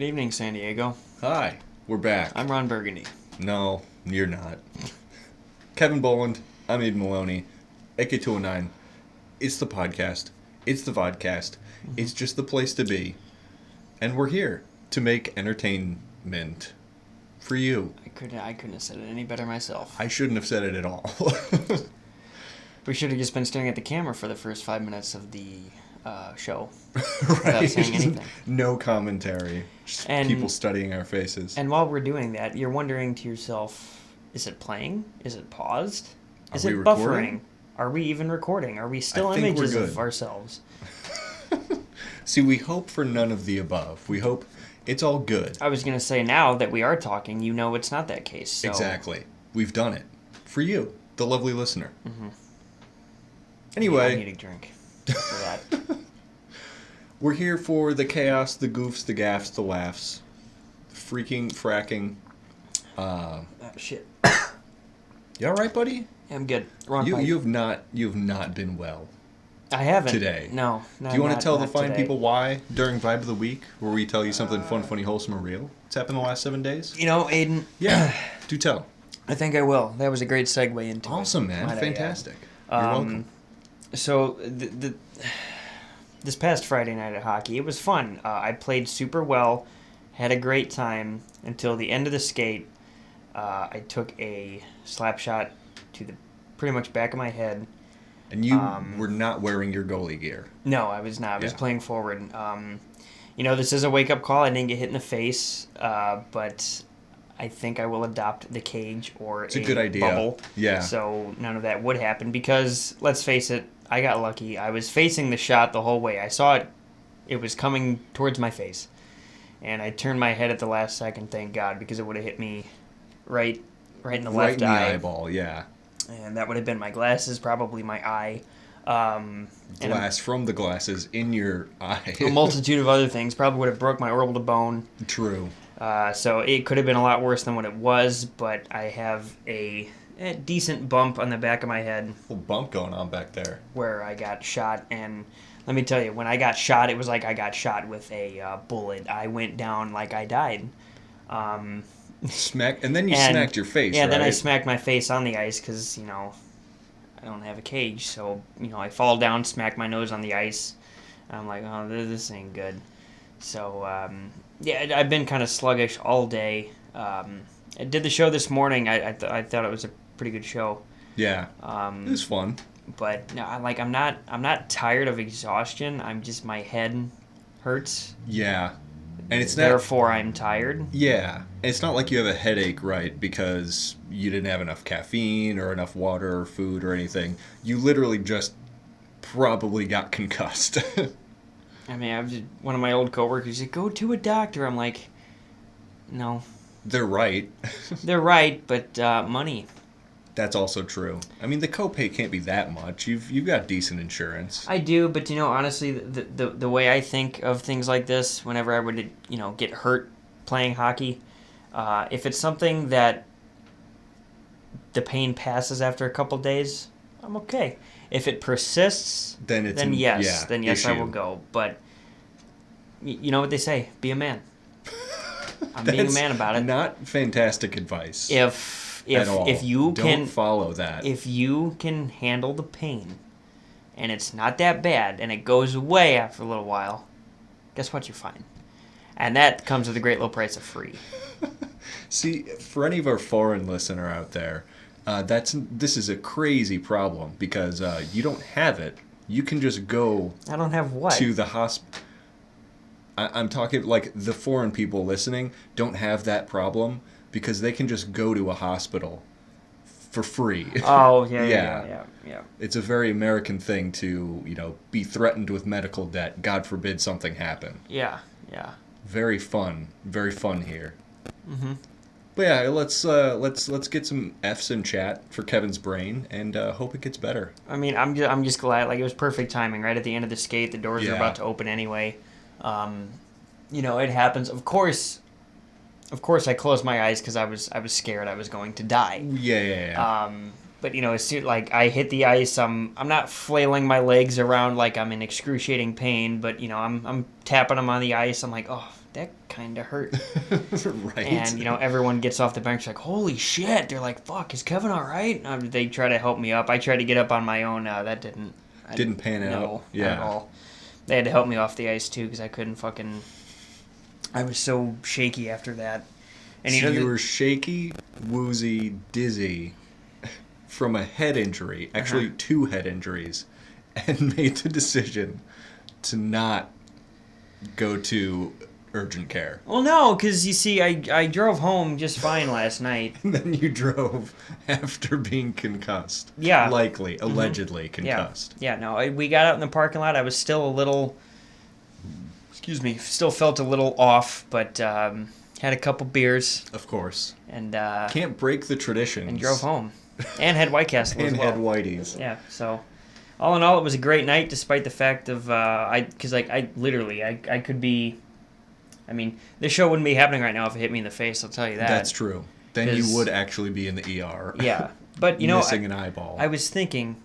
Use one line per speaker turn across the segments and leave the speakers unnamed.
Good evening, San Diego.
Hi, we're back.
I'm Ron Burgundy.
No, you're not. Kevin Boland, I'm Aidan Maloney. AK219. It's the podcast. It's the Vodcast. It's just the place to be. And we're here to make entertainment for you.
I couldn't have said it any better myself.
I shouldn't have said it at all.
We should have just been staring at the camera for the first 5 minutes of the show.
Right?
Without saying anything.
No commentary. Just people studying our faces.
And while we're doing that, you're wondering to yourself, is it playing? Is it paused? Is it buffering?
Recording?
Are we even recording? Are we still
I think
images
we're good.
of ourselves?
See, we hope for none of the above. We hope it's all good.
I was going to say, now that we are talking, you know it's not that case. So.
Exactly. We've done it. For you, the lovely listener.
Mm-hmm.
Anyway.
I need a drink for that.
We're here for the chaos, the goofs, the gaffs, the laughs. Freaking, fracking.
Shit.
You alright, buddy?
I'm good. Wrong
You
pipe.
have not been well
I haven't.
today.
No.
Do you want to tell the fine
today.
people why during Vibe of the Week, where we tell you something fun, funny, wholesome, or real? It's happened the last 7 days?
You know, Aidan.
Yeah, do tell.
I think I will. That was a great segue into it.
Awesome, man.
Might I add.
Fantastic. You're welcome.
So, this past Friday night at hockey, it was fun. I played super well, had a great time until the end of the skate. I took a slap shot to the pretty much back of my head.
And you were not wearing your goalie gear.
No, I was not. I was playing forward. This is a wake-up call. I didn't get hit in the face, but I think I will adopt the cage or
It's a good idea.
bubble.
Yeah.
So none of that would happen because, let's face it, I got lucky. I was facing the shot the whole way. I saw it. It was coming towards my face. And I turned my head at the last second, thank God, because it would have hit me right in the left eye.
Right in the eyeball, yeah.
And that would have been my glasses, probably my eye.
Glass from the glasses in your eye.
A multitude of other things. Probably would have broke my orbital bone.
True.
So it could have been a lot worse than what it was, but I have a decent bump on the back of my head.
Little bump going on back there.
Where I got shot, and let me tell you, when I got shot, it was like I got shot with a bullet. I went down like I died.
Smack, and then you smacked your face,
Yeah,
right?
then I smacked my face on the ice because, I don't have a cage. So, I fall down, smack my nose on the ice. I'm like, oh, this ain't good. So, I've been kind of sluggish all day. I did the show this morning. I thought it was a pretty good show.
Yeah, it was fun.
But no, I'm not tired of exhaustion. I'm just, my head hurts.
Yeah, and it's not.
Therefore, I'm tired.
Yeah, and it's not like you have a headache, right? Because you didn't have enough caffeine or enough water or food or anything. You literally just probably got concussed.
I mean, one of my old coworkers said, "Go to a doctor." I'm like, no.
They're right.
They're right, but money.
That's also true. I mean, the copay can't be that much. You've got decent insurance.
I do, but honestly, the way I think of things like this, whenever I would get hurt playing hockey, if it's something that the pain passes after a couple days, I'm okay. If it persists, then yes, I will go. But you know what they say: be a man. I'm being a man about it.
Not fantastic advice.
If you
don't
can
follow that.
If you can handle the pain, and it's not that bad, and it goes away after a little while, guess what? You're fine. And that comes with a great low price of free.
See, for any of our foreign listener out there, this is a crazy problem because you don't have it. You can just go.
I don't have what?
To the hospital. I'm talking like the foreign people listening don't have that problem because they can just go to a hospital for free.
Oh, yeah.
It's a very American thing to, be threatened with medical debt. God forbid something happen.
Yeah.
Very fun here.
Mm-hmm.
But yeah, let's get some F's in chat for Kevin's brain and hope it gets better.
I mean, I'm just glad. Like, it was perfect timing. Right at the end of the skate, the doors were about to open anyway. It happens. Of course, I closed my eyes because I was scared I was going to die.
Yeah.
But as soon like I hit the ice, I'm not flailing my legs around like I'm in excruciating pain. But I'm tapping them on the ice. I'm like, oh, that kind of hurt.
Right.
And, everyone gets off the bench like, holy shit. They're like, fuck, is Kevan all right? They try to help me up. I tried to get up on my own. That didn't
pan out.
No,
Yeah.
not at all. They had to help me off the ice, too, because I couldn't I was so shaky after that. And
so you were shaky, woozy, dizzy from a head injury, actually 2 head injuries, and made the decision to not go to urgent care.
Well, no, because you see, I drove home just fine last night.
And then you drove after being concussed.
Yeah.
Likely, allegedly concussed.
Yeah, no, we got out in the parking lot. I was still a little, still felt a little off, but had a couple beers.
Of course.
And
can't break the traditions.
And drove home. And had White Castle
and
as well.
had Whitey's.
Yeah, so all in all, it was a great night, despite the fact of, because I literally could be, this show wouldn't be happening right now if it hit me in the face, I'll tell you that.
That's true. Then you would actually be in the ER.
Yeah, but
missing an eyeball.
I was thinking,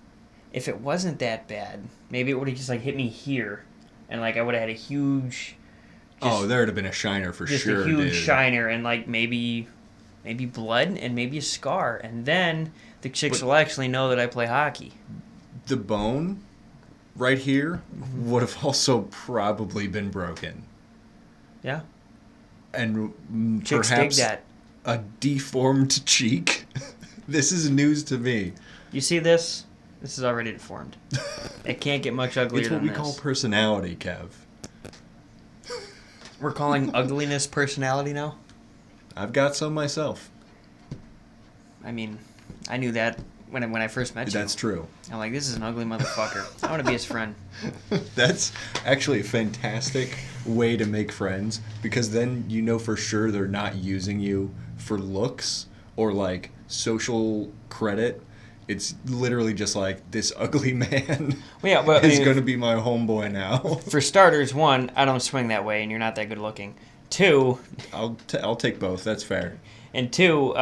if it wasn't that bad, maybe it would have just hit me here, and I would have had a huge.
There would have been a shiner for
just
sure.
Just a huge
dude.
shiner, and maybe blood, and maybe a scar, and then the chicks will actually know that I play hockey.
The bone, right here, would have also probably been broken.
Yeah.
And
chicks
perhaps
dig that.
A deformed cheek. This is news to me.
You see this? This is already deformed. It can't get much uglier
than this. It's what we call personality, Kev.
We're calling ugliness personality now?
I've got some myself.
I knew that when I first met you.
That's true.
I'm like, this is an ugly motherfucker. I want to be his friend.
That's actually a fantastic way to make friends, because then you know for sure they're not using you for looks or social credit. It's literally just this ugly man is going to be my homeboy now.
For starters, 1, I don't swing that way, and you're not that good looking. 2,
I'll take both. That's fair.
And 2,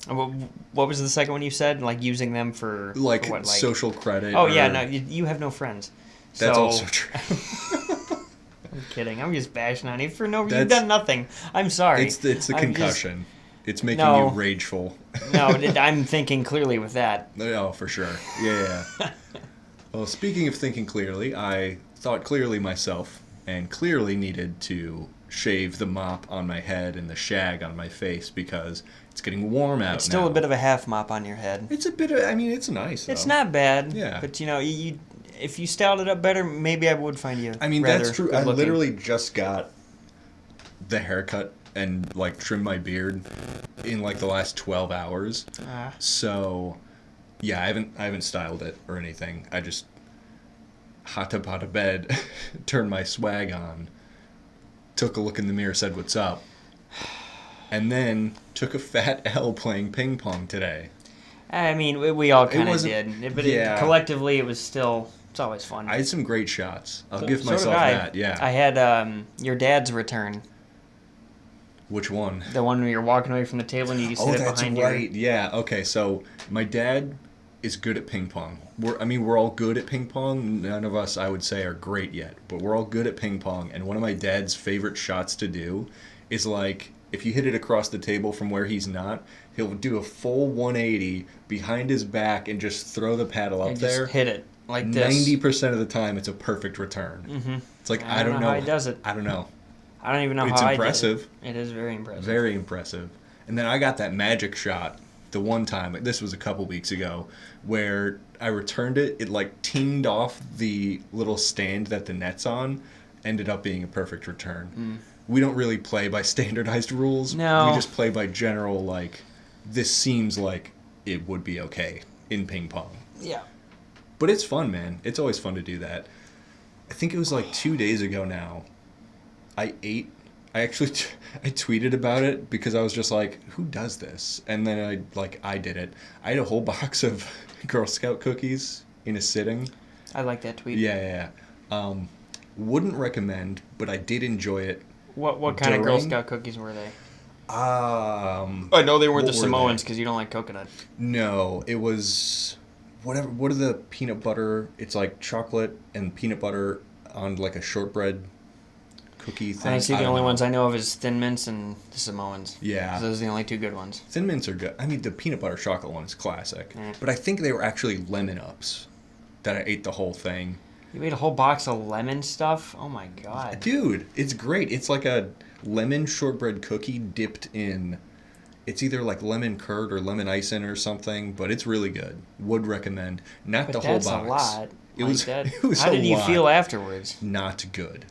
what was the second one you said? Using them for what?
Social credit.
Oh yeah, no, you have no friends.
That's also true.
I'm kidding. I'm just bashing on you for no reason. You've done nothing. I'm sorry.
It's the concussion. It's making you rageful.
No, I'm thinking clearly with that.
Oh, for sure. Yeah. Well, speaking of thinking clearly, I thought clearly myself and clearly needed to shave the mop on my head and the shag on my face because it's getting warm out now.
It's still a bit of a half mop on your head.
It's a bit of, it's nice, though.
It's not bad.
Yeah.
But, you if you styled it up better, maybe I would find you
that's true. I literally just got the haircut and trimmed my beard in the last 12 hours. So, yeah, I haven't styled it or anything. I just hopped up out of bed, turned my swag on, took a look in the mirror, said what's up, and then took a fat L playing ping pong today.
We all kind of did. But collectively, it was still, it's always fun.
I had some great shots. I'll give myself that, yeah.
I had your dad's return.
Which one?
The one where you're walking away from the table and you just hit it behind you. Oh, that's right.
Yeah, okay, so my dad is good at ping pong. We're all good at ping pong. None of us, I would say, are great yet, but we're all good at ping pong. And one of my dad's favorite shots to do is if you hit it across the table from where he's not, he'll do a full 180 behind his back and just throw the paddle up there.
Just hit it like this.
90% of the time, it's a perfect return.
Mm-hmm.
It's I don't know
how he does it.
I don't know.
I don't even know
it's
how
impressive.
I did it. It is very impressive.
Very impressive. And then I got that magic shot the one time, this was a couple weeks ago, where I returned it. It tinged off the little stand that the net's on. Ended up being a perfect return. We don't really play by standardized rules.
No.
We just play by general, this seems like it would be okay in ping pong.
Yeah.
But it's fun, man. It's always fun to do that. I think it was 2 days ago now. I tweeted about it because I was just who does this? And then I did it. I had a whole box of Girl Scout cookies in a sitting.
I like that tweet.
Yeah. Wouldn't recommend, but I did enjoy it.
What kind of Girl Scout cookies were they?
I
know they weren't the Samoans because you don't like coconut.
No, it was whatever. What are the peanut butter? It's chocolate and peanut butter on a shortbread cookie thing.
Honestly,
I
the
don't
only
know.
ones I know of is Thin Mints and the Samoans.
Yeah.
Those are the only two good ones.
Thin Mints are good. I mean, the peanut butter chocolate one is classic.
Mm.
But I think they were actually lemon ups that I ate the whole thing.
You ate a whole box of lemon stuff? Oh my god.
Dude, it's great. It's like a lemon shortbread cookie dipped in. It's either like lemon curd or lemon icing or something, but it's really good. Would recommend. Not
But
the whole
that's
box.
a lot.
It
Like
was.
that.
It was
How
a
did you
lot.
feel afterwards?
Not good.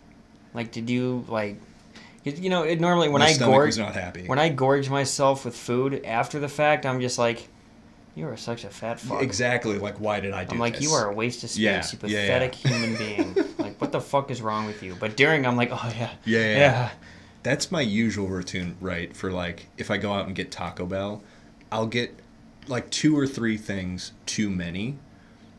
Like, did you, like... You know, it normally, when
My
I
stomach
gorge...
was not happy.
When I gorge myself with food after the fact, I'm just like, you are such a fat fuck.
Exactly. Like, why did I do
I'm like,
this?
you are a waste of space, you pathetic human being. Like, what the fuck is wrong with you? But during, I'm like, oh yeah.
Yeah. That's my usual routine, right? For like, if I go out and get Taco Bell, I'll get like 2 or 3 things too many.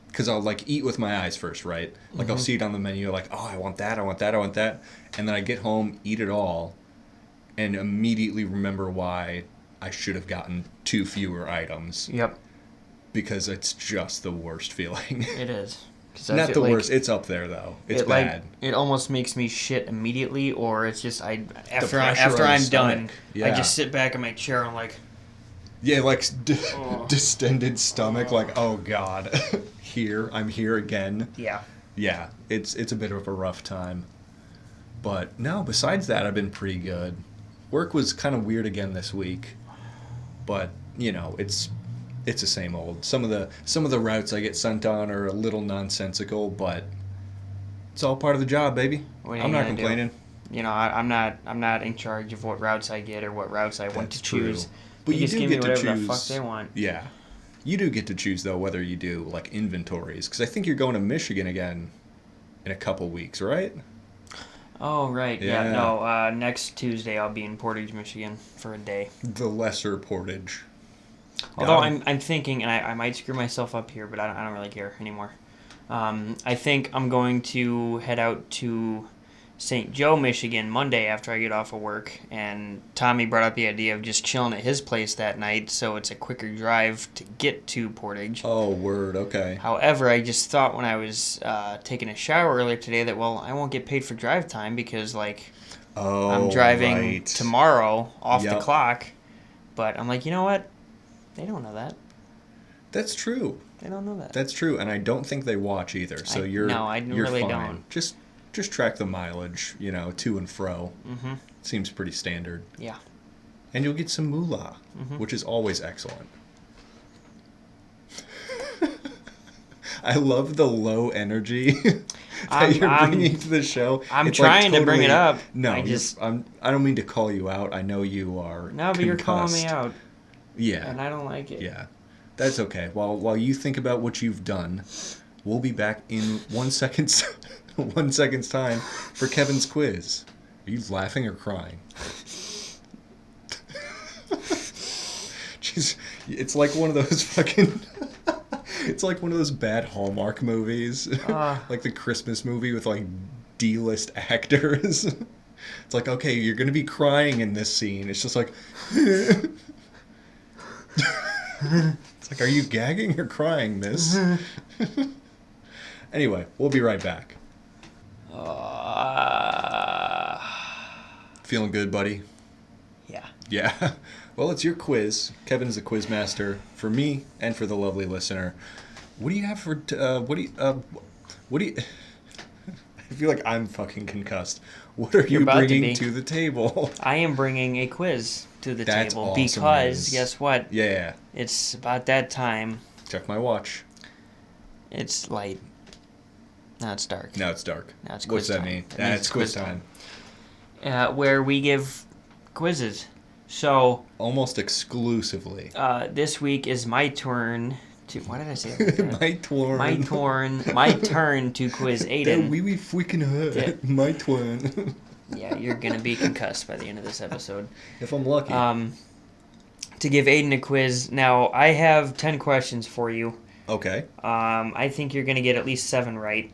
Because I'll like eat with my eyes first, right? Like I'll see it on the menu, like, oh, I want that, I want that, I want that. And then I get home, eat it all, and immediately remember why I should have gotten 2 fewer items.
Yep.
Because it's just the worst feeling.
It is.
Not the worst. It's up there though. It's bad.
It almost makes me shit immediately, or it's just after
pressure on
I'm
the
done,
stomach. Yeah.
I just sit back in my chair and I'm like,
Yeah, like distended stomach. Like, oh god, I'm here again.
yeah.
Yeah, it's a bit of a rough time. But no, besides that, I've been pretty good. Work was kind of weird again this week, but you know, it's the same old. Some of the routes I get sent on are a little nonsensical, but it's all part of the job, baby.
What are you
I'm not
gonna do?
complaining.
You know, I'm not in charge of what routes I get or what routes I want to
That's true.
choose.
But
They
you
just
do
give me
get to
whatever
choose.
the fuck they want.
Yeah. You do get to choose, though, whether you do, like, inventories. Because I think you're going to Michigan again in a couple weeks, right?
Oh, right.
Yeah.
Yeah, no, next Tuesday I'll be in Portage, Michigan for a day.
The lesser Portage.
Although
God.
I'm thinking, and I might screw myself up here, but I don't really care anymore. I think I'm going to head out to St. Joe, Michigan, Monday after I get off of work. And Tommy brought up the idea of just chilling at his place that night, so it's a quicker drive to get to Portage.
Oh, word. Okay.
However, I just thought when I was taking a shower earlier today that, well, I won't get paid for drive time because, like,
Oh,
I'm driving
right.
tomorrow off the
Yep.
clock. But I'm like, you know what? They don't know that.
That's true.
They don't know that.
That's true. And I don't think they watch either. So you're
I
you're
really
fine.
don't.
Just track the mileage, you know, to and fro.
Mm-hmm.
Seems pretty standard.
Yeah.
And you'll get some moolah,
Mm-hmm.
which is always excellent. I love the low energy that you're bringing to the show.
I'm
It's
trying to bring it up.
No,
I
I don't mean to call you out. I know you are.
No, but you're calling me
concussed.
out,
Yeah,
and I don't like it.
yeah, that's okay. While you think about what you've done, we'll be back in 1 second's 1 second's time for Kevin's quiz. Are you laughing or crying? Jeez, it's like one of those fucking. It's like one of those bad Hallmark movies, like the Christmas movie with like D-list actors. It's like, okay, you're gonna be crying in this scene. It's just like, it's like, are you gagging or crying, miss? Anyway, we'll be right back. Feeling good, buddy?
Yeah.
Yeah. Well, it's your quiz. Kevin's the quiz master for me and for the lovely listener. What do you have for? What do you? I feel like I'm fucking concussed. What are
You're
you
about to
bringing
be.
to the table?
I am bringing a quiz to the
That's
table
awesome
because
news.
guess what?
Yeah.
It's about that time.
Check my watch.
It's light. Now it's dark.
Now it's dark.
Now it's
What's
quiz
that
time.
mean?
It means
That's
it's
quiz
quiz
time.
Where we give quizzes. So
Almost exclusively.
this week is my turn to. Why did I say that?
My turn.
My turn to quiz
That
Aidan.
wee wee freaking hurt.
Yeah.
My turn.
Yeah, you're gonna be concussed by the end of this episode.
If I'm lucky.
To give Aidan a quiz. Now I have 10 questions for you.
Okay.
I think you're gonna get at least 7 right.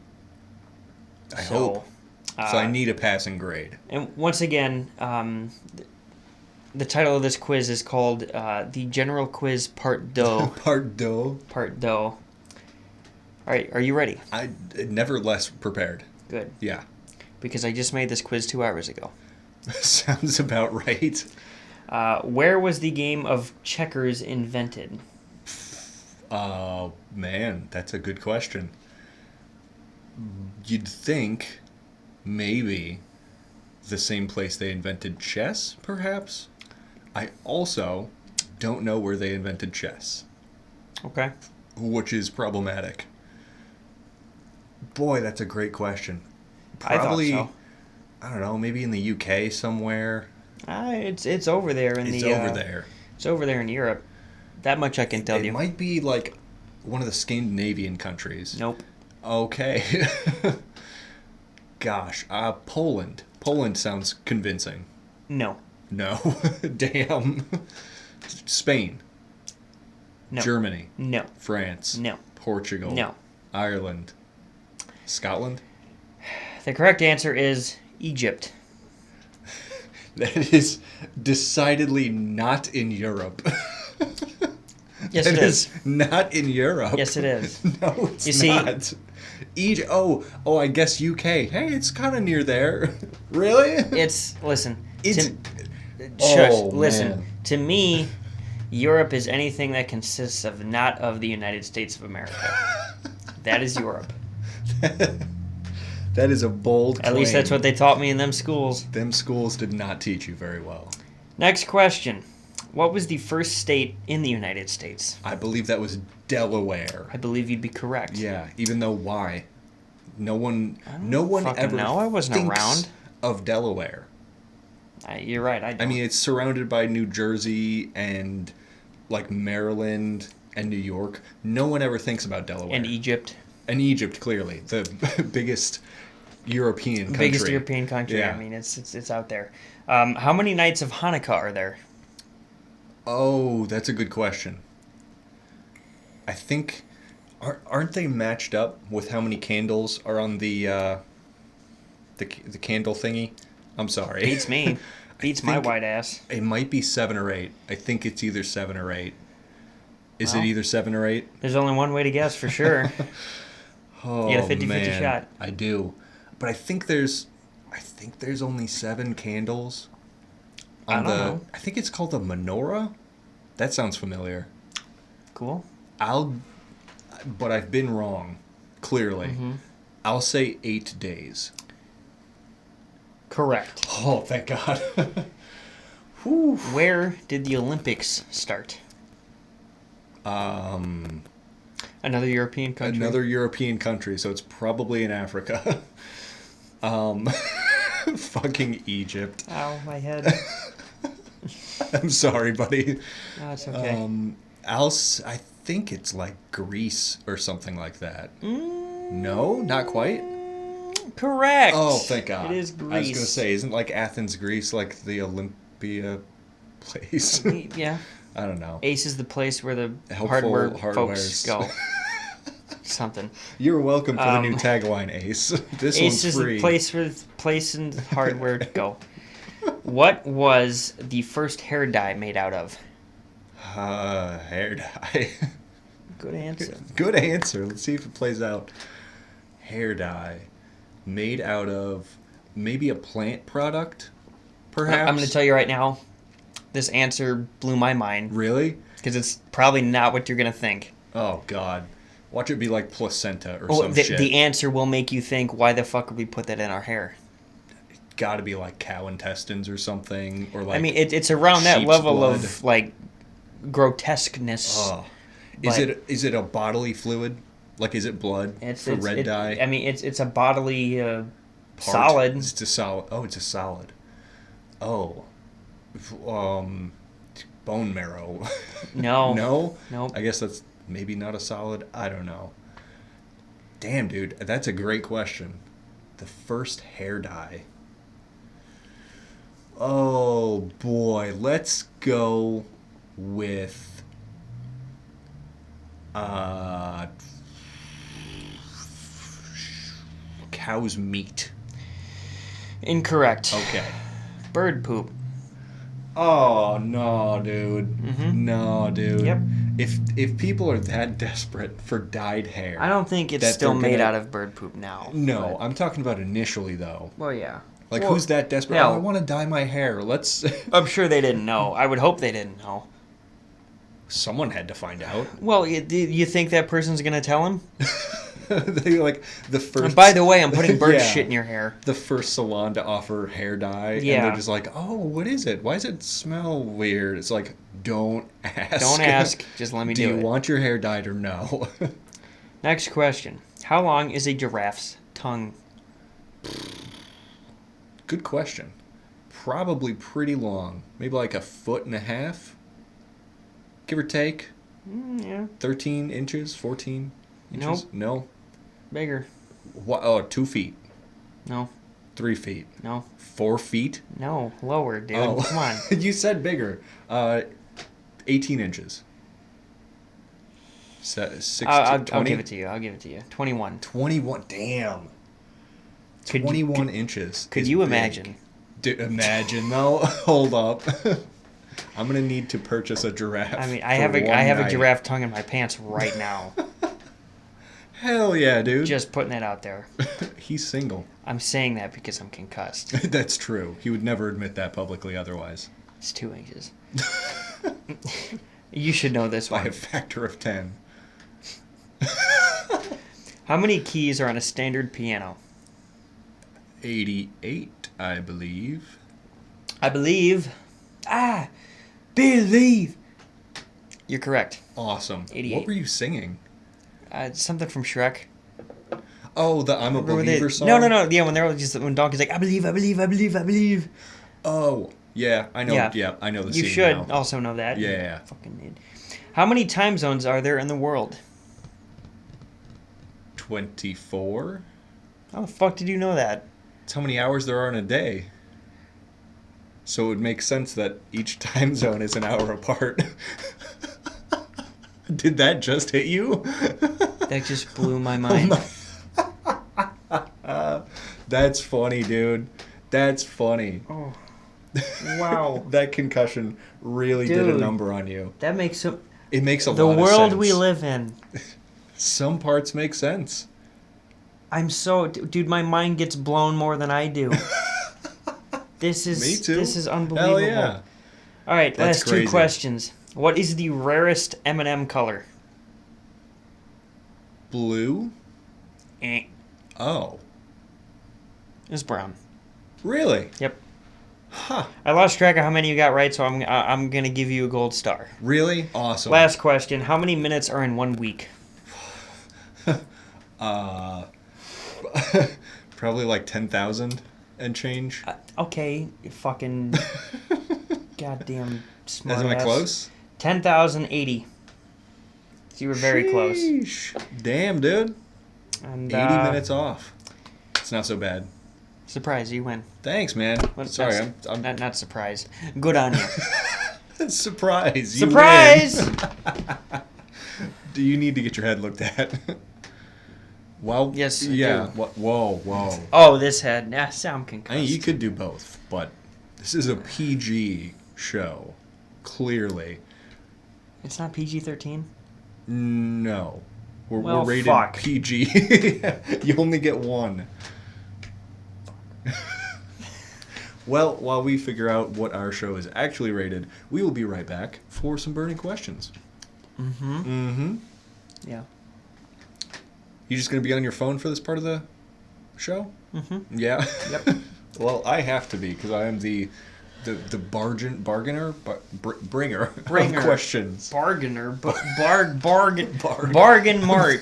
I hope. So I need a passing grade.
And once again, the title of this quiz is called the General Quiz Part Do.
Part do.
Part Do. All right, are you ready?
I never less prepared.
Good.
Yeah.
because I just made this quiz 2 hours ago.
Sounds about right.
Where was the game of checkers invented?
Man, that's a good question. You'd think maybe the same place they invented chess, perhaps? I also don't know where they invented chess,
Okay.
which is problematic. Boy, that's a great question.
I thought so.
I don't know, maybe in the UK somewhere.
It's over there in
It's
the.
over there.
It's over there in Europe. That much I can tell
It
you.
might be like one of the Scandinavian countries.
Nope.
Okay. Gosh, Poland. Poland sounds convincing.
No.
No. Damn. Spain.
No.
Germany.
No.
France.
No.
Portugal.
No.
Ireland. Scotland.
The correct answer is Egypt.
That is decidedly not in Europe.
Yes, it is.
Not in Europe.
Yes, it is.
No, it's
You see-
not. Egypt. Oh, I guess UK. Hey, it's kind of near there. Really?
Listen.
It's.
Shush.
Oh,
Listen.
man.
To me, Europe is anything that consists of not of the United States of America. That is Europe.
That is a bold claim.
At least that's what they taught me in them schools.
Them schools did not teach you very well.
Next question. What was the first state in the United States?
I believe that was Delaware.
I believe you'd be correct.
Yeah, even though why? No one
fucking
ever
know. I wasn't
thinks
around.
of Delaware.
You're right. I don't.
I mean, it's surrounded by New Jersey and like Maryland and New York. No one ever thinks about Delaware.
and Egypt.
And Egypt, clearly, the biggest European country.
Biggest European country.
Yeah.
I mean, it's out there. How many nights of Hanukkah are there?
Oh, that's a good question. I think aren't they matched up with how many candles are on the candle thingy? I'm sorry.
Beats me. Beats my
think
white ass.
It might be 7 or 8. I think it's either 7 or 8. Is
Well,
it either 7 or 8?
There's only one way to guess for sure.
Oh,
You got a 50-50
man,
shot.
I do. But I think there's only 7 candles
I
on
don't know.
I think it's called the menorah. That sounds familiar.
Cool.
But I've been wrong, clearly.
Mm-hmm.
I'll say 8 days.
Correct.
Oh, thank God. Whew.
Where did the Olympics start? Another European country.
Another European country, so it's probably in Africa. Fucking Egypt.
Ow, my head.
I'm sorry, buddy.
Oh, it's okay.
I think it's like Greece or something like that. No, not quite.
Correct.
Oh, thank God.
It is Greece.
I was gonna say, isn't like Athens, Greece, like the Olympia place?
Yeah.
I don't know.
Ace is the place where the
Helpful
hardware
hardwares.
folks go. Something.
You're welcome for the new tagline, Ace. This
Ace
one's
is
free.
the place where the place and hardware go. What was the first hair dye made out of?
Hair dye.
Good answer.
Good answer. Let's see if it plays out. Hair dye. Made out of maybe a plant product, perhaps?
I'm going to tell you right now, this answer blew my mind.
Really?
Because it's probably not what you're going to think.
Oh, God. Watch it be like placenta or some shit.
The answer will make you think, why the fuck would we put that in our hair?
Gotta be like cow intestines or something. Or like
I mean, it's around that
sheep's
level
blood.
of, like, grotesqueness.
Oh.
But
Is it a bodily fluid? Like, is it blood for red dye?
I mean, it's a bodily
Part?
solid.
It's a solid. Oh, it's a solid. Oh. Bone marrow.
No.
No?
Nope.
I guess that's maybe not a solid. I don't know. Damn, dude. That's a great question. The first hair dye. Oh, boy. Let's go with... cow's meat.
Incorrect.
Okay.
Bird poop.
Oh, no, dude.
Mhm.
No, dude.
Yep.
If people are that desperate for dyed hair,
I don't think it's
that
still
they're
made
gonna-
out of bird poop now.
No,
but-
I'm talking about initially though.
Well, yeah.
Like,
Well,
who's that desperate?
hell.
Oh, I want to dye my hair. Let's.
I'm sure they didn't know. I would hope they didn't know.
Someone had to find out.
Well, you think that person's going to tell him?
They like the first.
And by the way, I'm putting bird
Yeah.
shit in your hair.
The first salon to offer hair dye, and
Yeah.
they're just like, "Oh, what is it? Why does it smell weird?" It's like, don't ask.
Don't ask. Just let me
Do
do
you
it.
want your hair dyed or no?
Next question. How long is a giraffe's tongue?
Good question. Probably pretty long. Maybe like 1.5 feet, give or take.
Yeah,
13 inches, 14 inches.
Nope.
No.
bigger.
What? Oh, 2 feet.
No,
3 feet.
no,
4 feet.
no. Lower, dude.
Oh.
Come on.
You said bigger. 18 inches. 6
I'll
20?
give it to you. I'll give it to you. 21.
21. Damn.
Could you-
21 inches.
Could
is
you
big.
imagine?
Dude, imagine though. Hold up. I'm gonna need to purchase a giraffe.
I mean, I
for
have
one
a
night.
giraffe tongue in my pants right now.
Hell yeah, dude.
Just putting it out there.
He's single.
I'm saying that because I'm concussed.
That's true. He would never admit that publicly otherwise.
It's 2 inches. You should know this
By
one.
a factor of 10.
How many keys are on a standard piano?
88, I believe.
I believe. Believe. You're correct.
Awesome.
88.
What were you singing?
Something from Shrek.
Oh, the I'm a
Remember
Believer
they-
song?
No. Yeah, when they're all just when Donkey's like, I believe, I believe, I believe, I believe.
Oh, yeah, I know.
Yeah.
Yeah, I know the
You
scene
should
now.
also know that. You
Yeah.
fucking need. How many time zones are there in the world?
24?
How the fuck did you know that?
That's how many hours there are in a day. So it would make sense that each time zone is an hour apart. Did that just hit you?
That just blew my mind.
That's funny, dude. That's funny.
Oh. Wow.
That concussion really did a
Dude.
number on you.
That makes some,
It makes a
the
lot of sense.
world we live in.
Some parts make sense.
I'm so dude. My mind gets blown more than I do. This is
Me too.
This is unbelievable.
Hell yeah.
All right,
That's
last
crazy.
2 questions. What is the rarest M&M color?
Blue?
Eh.
Oh.
It's brown.
Really?
Yep.
Huh.
I lost track of how many you got right, so I'm gonna give you a gold star.
Really? Awesome.
Last question: how many minutes are in 1 week?
Probably like 10,000 and change.
Okay, you fucking goddamn smart.
Isn't it
ass.
close?
10,080. So you were very close.
Sheesh. Damn, dude.
And
80 minutes off. It's not so bad.
Surprise, you win.
Thanks, man.
Well,
Sorry,
that's-
I'm
not surprise. Good on you.
surprised. You
Surprise!
win. Do you need to get your head looked at? Well,
Yes, I
yeah.
do.
Whoa.
Oh, this head. Nah, I'm concussed.
I mean, you could do both, but this is a PG show. Clearly,
It's not PG-13.
no. We're
Well,
rated
fuck.
PG. You only get one. Well, while we figure out what our show is actually rated, we will be right back for some burning questions.
Mm-hmm. Yeah.
You just gonna be on your phone for this part of the show?
Mm-hmm.
Yeah.
Yep.
Well, I have to be because I am the bargainer, bringer of questions.
Bargainer. Bargain.
Barg.
Bargain mart.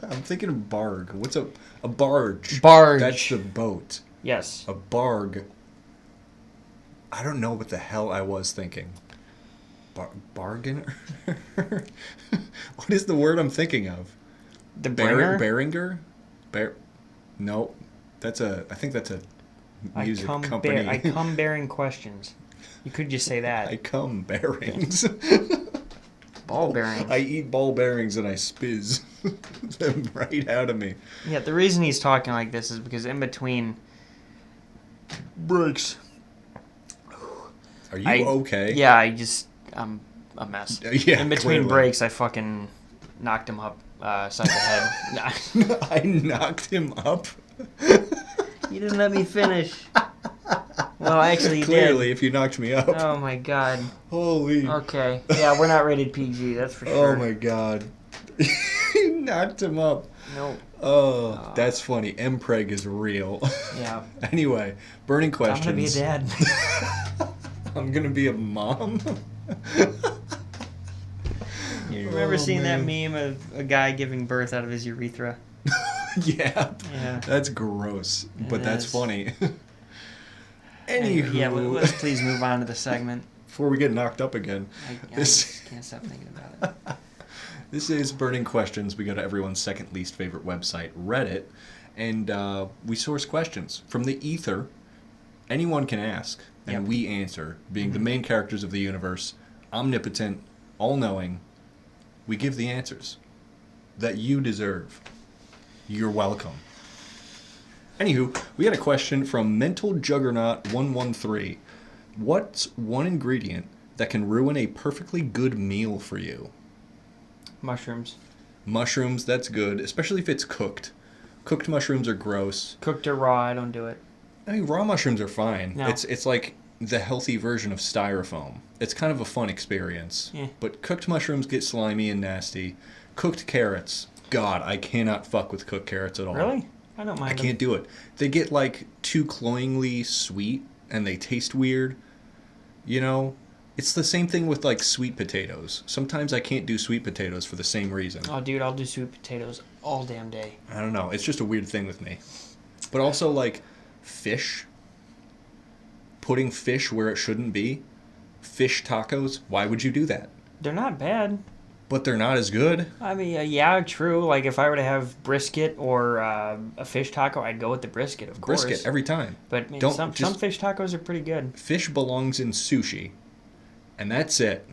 I'm thinking of barg. What's a barge?
Barge.
That's the boat.
Yes.
A barg. I don't know what the hell I was thinking. Bargainer? What is the word I'm thinking of?
The bringer.
Beringer? No. I think that's a music company.
I come bearing questions. You could just say that.
I come bearings.
Ball bearings.
I eat ball bearings and I spizz them right out of me.
Yeah, the reason he's talking like this is because in between breaks.
Are you okay?
Yeah, a mess.
Yeah,
In between
clearly.
breaks, I fucking knocked him up side the head.
I knocked him up.
You didn't let me finish. Well, actually, you
Clearly,
did.
if you knocked me up.
Oh my god.
Holy.
Okay. Yeah, we're not rated PG, that's for sure.
Oh my god. You knocked him up.
Nope.
Oh, that's funny. Mpreg is real.
Yeah.
Anyway, burning questions.
I'm gonna be a dad.
I'm gonna be a mom.
You remember seeing that meme of a guy giving birth out of his urethra?
Yeah.
Yeah.
That's gross, but
It
that's
is.
funny.
Anyway,
Anywho,
yeah, let's please move on to the segment.
before we get knocked up again,
I
this
just can't stop thinking about it.
this is burning questions. We go to everyone's second least favorite website, Reddit, and we source questions from the ether. Anyone can ask, and
Yep.
we answer. Being the main characters of the universe, omnipotent, all-knowing, we give the answers that you deserve. You're welcome. Anywho, we got a question from Mental Juggernaut 113. What's one ingredient that can ruin a perfectly good meal for you?
Mushrooms.
Mushrooms, that's good, especially if it's cooked. Cooked mushrooms are gross.
Cooked or raw, I don't do it.
I mean, raw mushrooms are fine.
No.
It's like the healthy version of styrofoam. It's kind of a fun experience.
Yeah.
But cooked mushrooms get slimy and nasty. Cooked carrots, God, I cannot fuck with cooked carrots at all.
Really? I don't
I
mind
can't do it. They get like too cloyingly sweet and they taste weird. You know? It's the same thing with like sweet potatoes. Sometimes I can't do sweet potatoes for the same reason.
them. Oh, dude, I'll do sweet potatoes all damn day.
I don't know. It's just a weird thing with me. But also like fish. Putting fish where it shouldn't be. Fish tacos. Why would you do that?
They're not bad.
But they're not as good.
I mean, yeah, true. Like, if I were to have brisket or a fish taco, I'd go with the brisket, of course.
Brisket every time.
But man,
Don't
some
just-
fish tacos are pretty good.
Fish belongs in sushi. And that's it.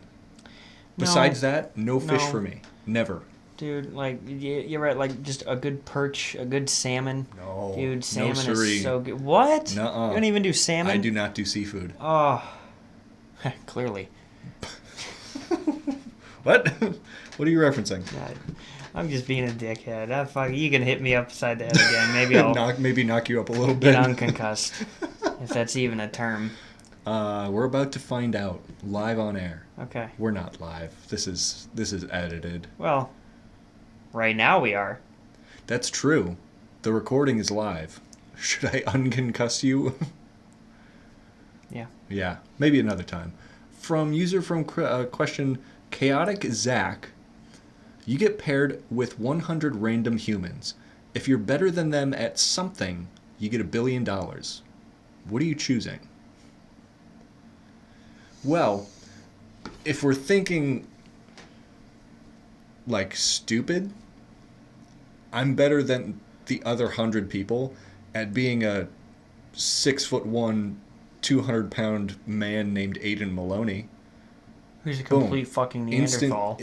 No.
Besides that, no fish
No.
for me. Never.
Dude, like, you're right. Like, just a good perch, a good salmon.
No.
Dude, salmon
no siree.
is so good. What?
Nuh-uh.
You don't even do salmon?
I do not do seafood.
Oh. Clearly.
What? What are you referencing?
God, I'm just being a dickhead. You can hit me upside the head again. Maybe I'll
Maybe knock you up a little
get
bit.
unconcussed, if that's even a term.
We're about to find out live on air.
Okay.
We're not live. This is edited.
Well, right now we are.
That's true. The recording is live. Should I unconcuss you?
Yeah.
Yeah, maybe another time. From question Chaotic Zach, you get paired with 100 random humans. If you're better than them at something, you get $1 billion. What are you choosing? Well, if we're thinking like stupid, I'm better than the other 100 people at being a 6'1", 200-pound man named Aidan Maloney.
Who's a
Boom.
complete fucking Neanderthal.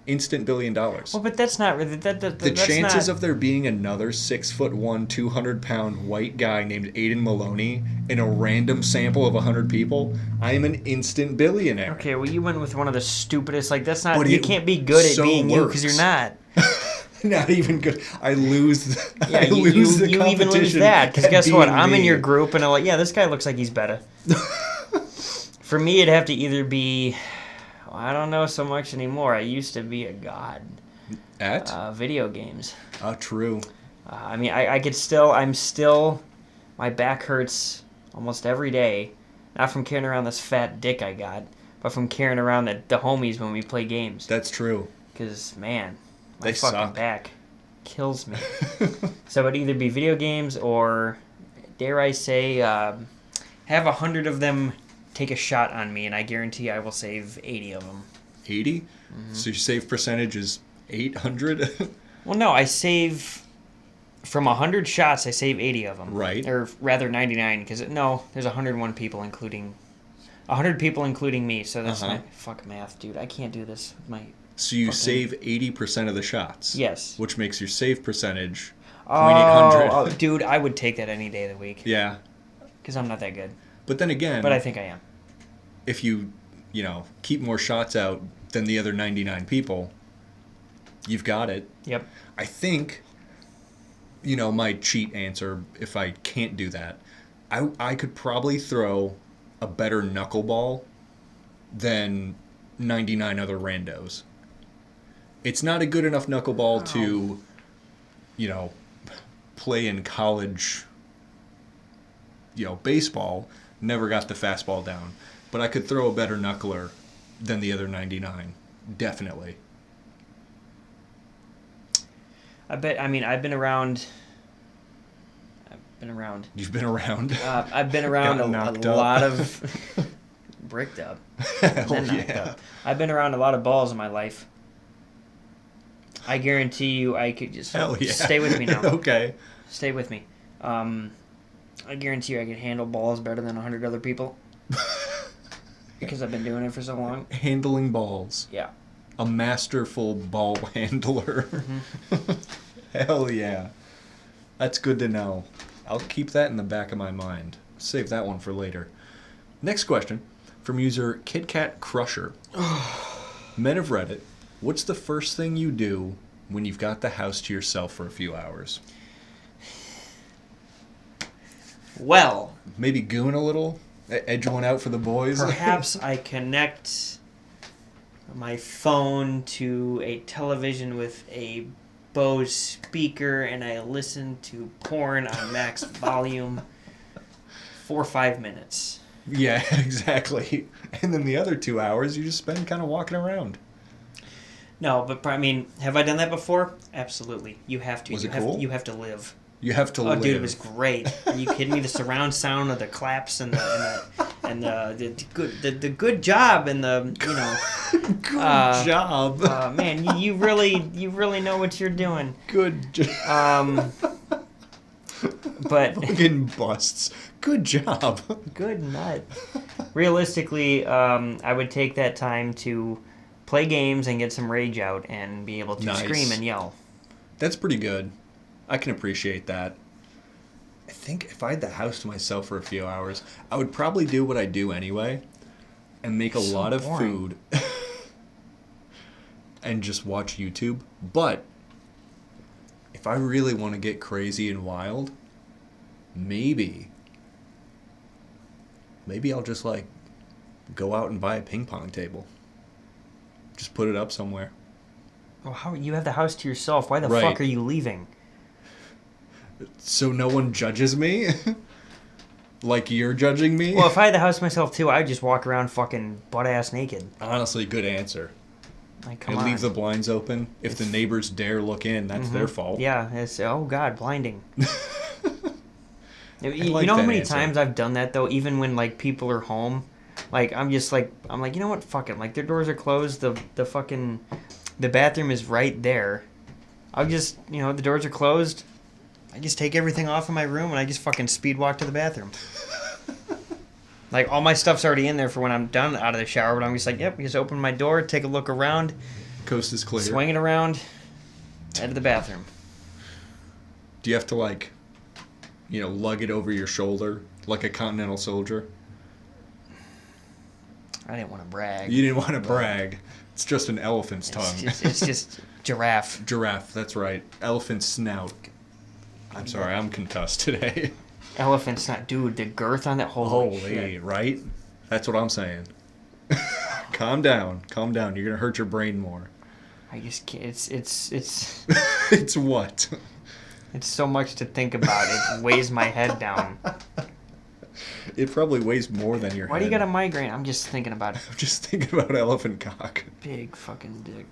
Instant $1 billion.
Well, but that's not really
The
that's
chances
not,
of there being another 6'1", 200-pound white guy named Aidan Maloney in a random sample of 100 people, I am an instant billionaire.
Okay, well, you went with one of the stupidest. Like, that's not.
But
You
it
can't be good at
so
being you because
works.
you're not.
Not even good. I lose.
Yeah,
I lose the
you even lose
competition
that because
at
guess what?
being
I'm in
me.
your group and I'm like, yeah, this guy looks like he's better. For me, it'd have to either be, I don't know so much anymore. I used to be a god.
At?
Video games.
True.
I mean, I'm still, my back hurts almost every day. Not from carrying around this fat dick I got, but from carrying around the homies when we play games.
That's true.
Because, man, my
They
fucking
suck.
back kills me. So it'd either be video games or, dare I say, have 100 of them take a shot on me, and I guarantee I will save 80 of them.
80? So your save percentage is 800?
Well, no, I save... From 100 shots, I save 80 of them.
Right.
Or rather 99, because, no, there's 101 people including... 100 people including me, so that's
Uh-huh.
not... Fuck math, dude. I can't do this with my...
So you
Fucking-
save 80% of the shots.
Yes.
Which makes your save percentage
Oh,
0.800.
dude, I would take that any day of the week.
Yeah.
Because I'm not that good.
But then again,
But I think I am.
if you keep more shots out than the other 99 people, you've got it.
Yep.
I think, my cheat answer, if I can't do that, I could probably throw a better knuckleball than 99 other randos. It's not a good enough knuckleball to, play in college, baseball. Never got the fastball down. But I could throw a better knuckler than the other 99. Definitely.
I've been around.
You've been around?
I've been around a lot of... bricked up.
Hell yeah.
Up. I've been around a lot of balls in my life. I guarantee you I could just...
Hell yeah.
Stay with me now.
Okay.
Stay with me. I guarantee you I can handle balls better than 100 other people. Because I've been doing it for so long.
Handling balls.
Yeah.
A masterful ball handler. Mm-hmm. Hell yeah. That's good to know. I'll keep that in the back of my mind. Save that one for later. Next question from user KitKat Crusher. Men of Reddit, what's the first thing you do when you've got the house to yourself for a few hours?
Well,
maybe goon a little? Edge one out for the boys?
Perhaps I connect my phone to a television with a Bose speaker and I listen to porn on max volume for 5 minutes.
Yeah, exactly. And then the other 2 hours you just spend kind of walking around.
No, but have I done that before? Absolutely. You have to.
Was it cool?
You have to live.
You have to live.
Oh, dude, it was great. Are you kidding me? The surround sound of the claps and the good job and the
good job.
Man, you really know what you're doing.
Good job.
But
fucking busts. Good job.
Good nut. Realistically, I would take that time to play games and get some rage out and be able to scream and yell.
That's pretty good. I can appreciate that. I think if I had the house to myself for a few hours, I would probably do what I do anyway and make a lot of food and just watch YouTube. But if I really want to get crazy and wild, maybe I'll just go out and buy a ping pong table. Just put it up somewhere.
Well, how you have the house to yourself? Why the fuck are you leaving?
So no one judges me? Like you're judging me?
Well, if I had the house to myself too, I'd just walk around fucking butt-ass naked.
Honestly, good answer.
Come on.
Leave the blinds open. If the neighbors dare look in, that's their fault.
Yeah, it's, oh God, blinding. You
like
know how
that
many
answer.
times I've done that, though, even when, people are home? I'm you know what, fuck it. Their doors are closed, the bathroom is right there. I'll just, the doors are closed. I just take everything off in my room and I just fucking speed walk to the bathroom. All my stuff's already in there for when I'm done out of the shower, but I'm just just open my door, take a look around.
Coast is clear.
Swing it around, head to the bathroom.
Do you have to, lug it over your shoulder like a continental soldier?
I didn't want to brag.
You didn't want to brag. It's just an elephant's tongue.
It's just giraffe.
Giraffe, that's right. Elephant snout. I'm sorry, I'm concussed today.
Elephant snout. Dude, the girth on that
Holy
shit.
Right? That's what I'm saying. Calm down. Calm down. You're going to hurt your brain more.
I just can't. It's
It's what?
It's so much to think about. It weighs my head down.
It probably weighs more than your head.
Why do you got a migraine? I'm just thinking about it.
I'm just thinking about elephant cock.
Big fucking dick.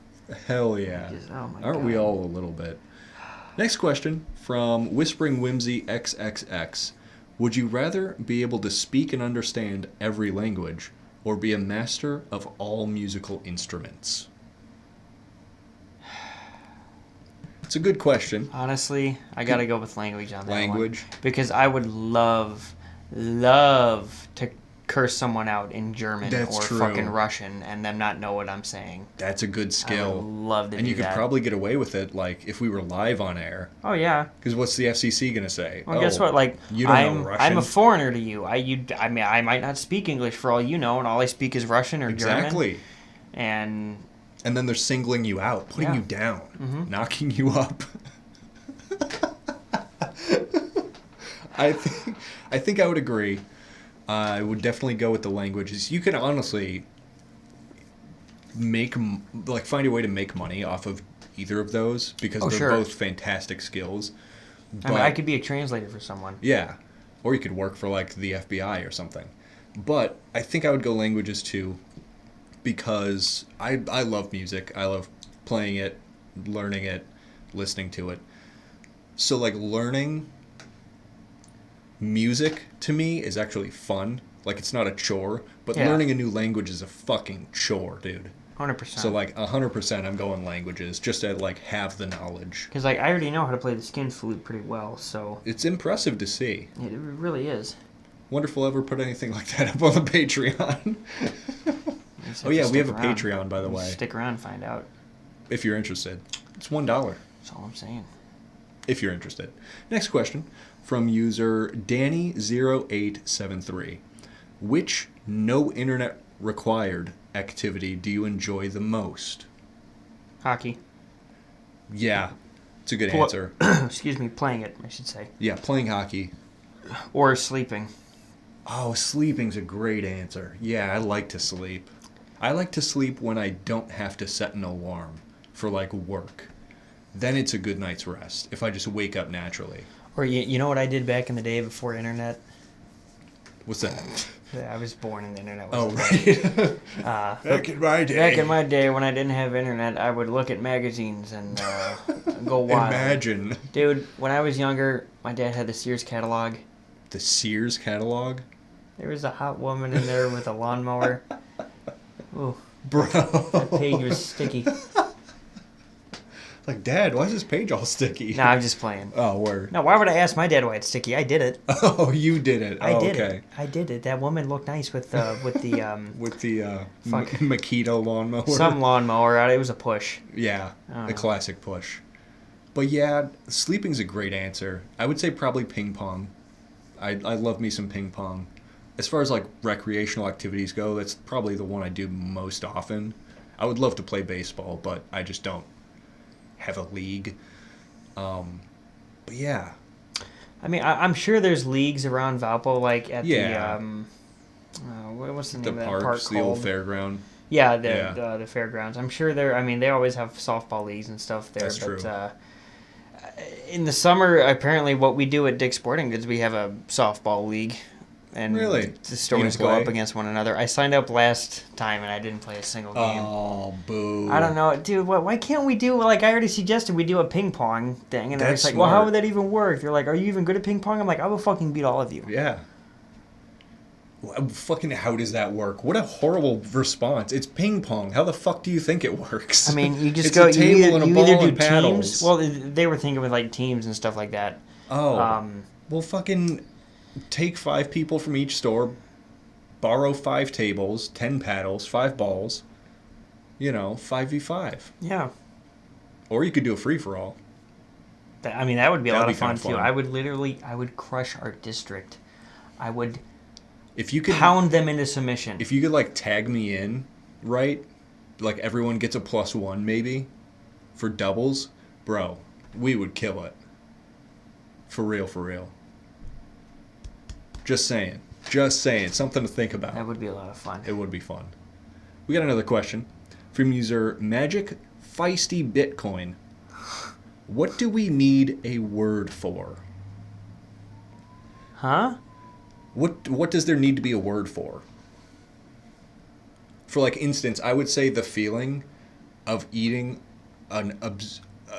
Hell yeah.
Oh my
Aren't
God.
we all a little bit? Next question from Whispering Whimsy XXX. Would you rather be able to speak and understand every language or be a master of all musical instruments? It's a good question.
Honestly, I gotta go with language on that
Language.
one. Because I would love to curse someone out in German
That's
or
true.
fucking Russian and them not know what I'm saying.
That's a good skill.
I would love to
and
do
you could
that.
probably get away with it, like, if we were live on air.
Oh, yeah.
Because what's the FCC going to say?
Well, guess what? Like,
you don't know Russian.
I'm a foreigner to you. I mean, I might not speak English for all you know, and all I speak is Russian or German.
Exactly.
And
then they're singling you out, putting you down, knocking you up. I think I would agree. I would definitely go with the languages. You can honestly find a way to make money off of either of those because they're both fantastic skills.
I mean, I could be a translator for someone.
Yeah, or you could work for like the FBI or something. But I think I would go languages too because I love music. I love playing it, learning it, listening to it. So like learning music to me is actually fun. Like it's not a chore, but learning a new language is a fucking chore, dude.
100%.
So like 100% I'm going languages just to like have the knowledge.
Because like I already know how to play the skin flute pretty well, so
it's impressive to see.
It really is.
Wonder if we'll ever put anything like that up on the Patreon. Oh yeah, we have a Patreon, by the way.
Stick around and find out.
If you're interested. It's $1.
That's all I'm saying.
If you're interested. Next question from user Danny0873. Which no internet required activity do you enjoy the most?
Hockey.
Yeah, it's a good answer.
Excuse me, playing it, I should say.
Yeah, playing hockey.
Or sleeping.
Oh, sleeping's a great answer. Yeah, I like to sleep. I like to sleep when I don't have to set an alarm for, like, work. Then it's a good night's rest, if I just wake up naturally.
Or you know what I did back in the day before internet?
What's that?
I was born in the internet.
Right. Back in my day.
Back in my day when I didn't have internet, I would look at magazines and go wild.
Imagine.
Dude, when I was younger, my dad had the Sears catalog.
The Sears catalog?
There was a hot woman in there with a lawnmower. Ooh.
Bro.
That page was sticky.
Like, Dad, why is this page all sticky?
Nah, I'm just playing.
Oh, word.
No, why would I ask my dad why it's sticky? I did it.
Oh, you did it.
I did
okay.
it. I did it. That woman looked nice with the
Makita lawnmower.
Some lawnmower. It was a push.
Yeah, a classic push. But yeah, sleeping's a great answer. I would say probably ping pong. I love me some ping pong. As far as like recreational activities go, that's probably the one I do most often. I would love to play baseball, but I just don't have a league. But yeah.
I mean, I'm sure there's leagues around Valpo, like at the what's the name of that park called?
The old fairground.
Yeah, the fairgrounds. I'm sure they always have softball leagues and stuff there.
That's true.
In the summer, apparently, what we do at Dick's Sporting Goods, we have a softball league. And
really?
The stores go up against one another. I signed up last time and I didn't play a single game.
Oh, boo.
I don't know. Dude, why can't we do, like I already suggested, we do a ping pong thing. And they're like, well, how would that even work? They're like, are you even good at ping pong? I'm like, I will fucking beat all of you.
Yeah. Fucking how does that work? What a horrible response. It's ping pong. How the fuck do you think it works?
I mean, you just
it's
go,
a table
you
and a
either
ball
do
and paddles.
teams. Well, they were thinking with like teams and stuff like that.
Oh. Well, fucking take 5 people from each store, borrow 5 tables, 10 paddles, 5 balls, 5v5.
Yeah.
Or you could do a free-for-all.
I mean, that would be a lot of fun, too. I would crush our district. I would pound them into submission.
If you could, like, tag me in, right? Like, everyone gets a +1, maybe, for doubles. Bro, we would kill it. For real, for real. Just saying. Something to think about.
That would be a lot of fun.
It would be fun. We got another question from user Magic Feisty Bitcoin. What do we need a word for?
Huh?
What does there need to be a word for? For like instance, I would say the feeling of eating an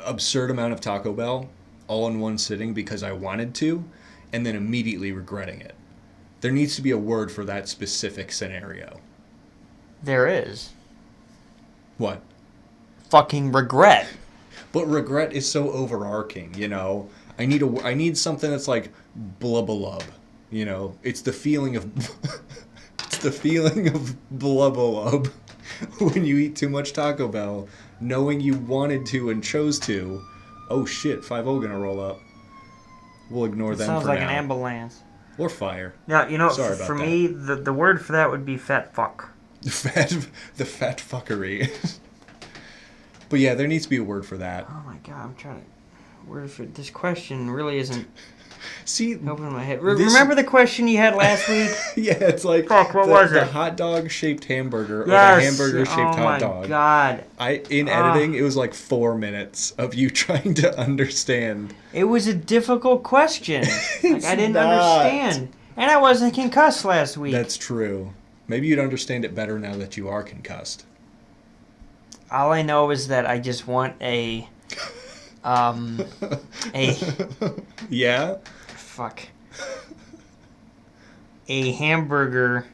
absurd amount of Taco Bell all in one sitting because I wanted to, and then immediately regretting it. There needs to be a word for that specific scenario.
There is.
What?
Fucking regret.
But regret is so overarching, I need something that's like blub. It's the feeling of the feeling of blub when you eat too much Taco Bell, knowing you wanted to and chose to. Oh shit, 5-0 gonna roll up. We'll ignore them for now.
Sounds like an ambulance.
Or fire.
Now,
Sorry about
for
that.
me, the word for that would be fat fuck.
The fat fuckery. But yeah, there needs to be a word for that.
Oh my god, I'm trying to... Word for... This question really isn't...
See,
opening my head. Remember the question you had last week?
Yeah, it's like
fuck, what was
the
it?
hot dog shaped hamburger or
Yes.
the hamburger shaped hot dog.
Oh my god.
In editing, it was like 4 minutes of you trying to understand.
It was a difficult question. Like, I didn't understand. And I wasn't concussed last week.
That's true. Maybe you'd understand it better now that you are concussed.
All I know is that I just want a
Yeah?
fuck. A hamburger.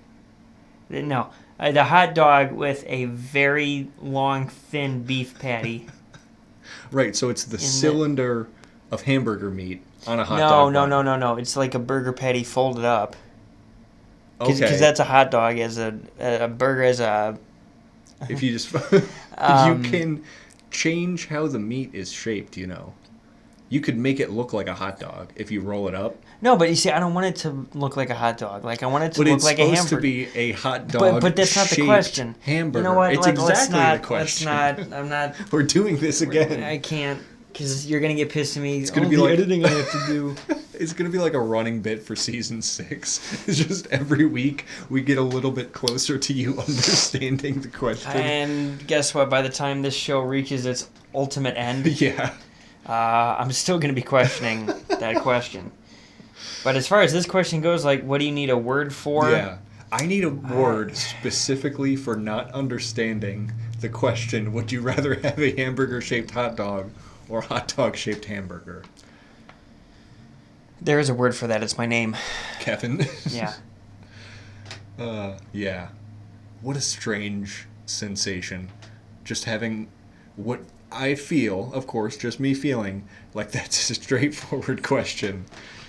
No. The hot dog with a very long, thin beef patty.
Right, so it's the cylinder of hamburger meat on a hot dog.
No. It's like a burger patty folded up.
Okay.
Because that's a hot dog as a burger as a...
If you just... you can change how the meat is shaped, you know. You could make it look like a hot dog if you roll it up.
No, but you see, I don't want it to look like a hot dog. Like, I want it to look like a hamburger.
But it's supposed to be a hot dog.
But that's not the question.
Hamburger.
You know what?
It's exactly the question.
I'm not.
We're doing this again.
I can't, because you're gonna get pissed at me.
It's gonna be like
editing I have to do.
It's gonna be like a running bit for season 6. It's just every week we get a little bit closer to you understanding the question.
And guess what? By the time this show reaches its ultimate end,
yeah,
I'm still gonna be questioning that question. But as far as this question goes, like, what do you need a word for?
Yeah. I need a word specifically for not understanding the question, would you rather have a hamburger-shaped hot dog or hot dog-shaped hamburger?
There is a word for that. It's my name.
Kevan?
Yeah.
Yeah. What a strange sensation. Just having what I feel, of course, just me feeling, like that's a straightforward question.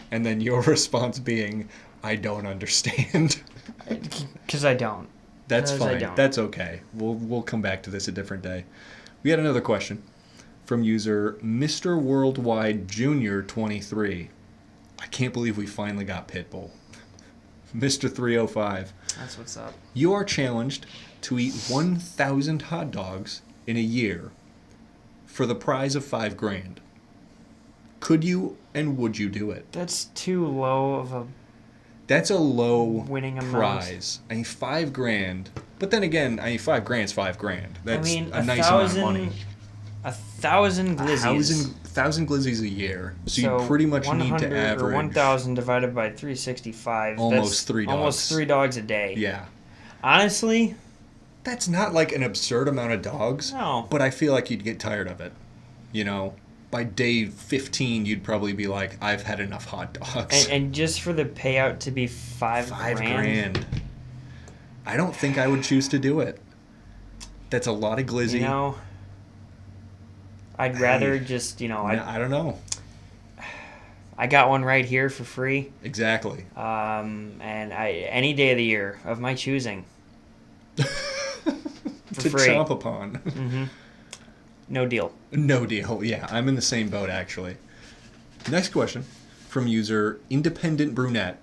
And then your response being, I don't understand.
Because I don't.
That's fine. That's okay. We'll come back to this a different day. We had another question from user Mr. Worldwide Junior 23. I can't believe we finally got Pitbull. Mr. 305.
That's what's up.
You are challenged to eat 1,000 hot dogs in a year for the prize of $5,000. Could you and would you do it?
That's too low of a...
That's a low
winning
prize. I mean, $5,000. But then again, I mean, $5,000 is $5,000. That's a nice amount of money.
1,000 glizzies.
1,000 glizzies a year. So you pretty much need to average...
1,000 divided by 365.
Almost 3 dogs.
Almost 3 dogs a day.
Yeah.
Honestly...
That's not like an absurd amount of dogs.
No.
But I feel like you'd get tired of it. You know? By day 15, you'd probably be like, I've had enough hot dogs.
And just for the payout to be $5,000?
I don't think I would choose to do it. That's a lot of glizzy.
You know, I'd rather just,
I don't know.
I got one right here for free.
Exactly.
And any day of the year of my choosing.
To
free.
chomp upon.
Mm-hmm. No deal.
No deal. Yeah, I'm in the same boat, actually. Next question from user Independent Brunette.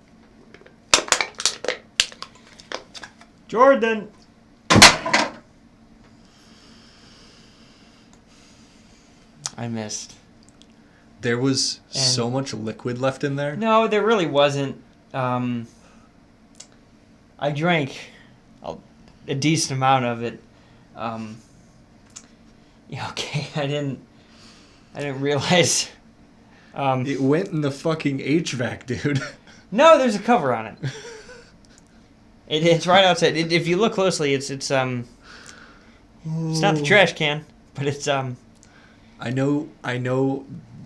Jordan! I missed.
There was so much liquid left in there?
No, there really wasn't. I drank a decent amount of it. Yeah, okay, I didn't realize.
It went in the fucking HVAC, dude.
No, there's a cover on it. It's right outside. If you look closely, it's not the trash can, but it's
I know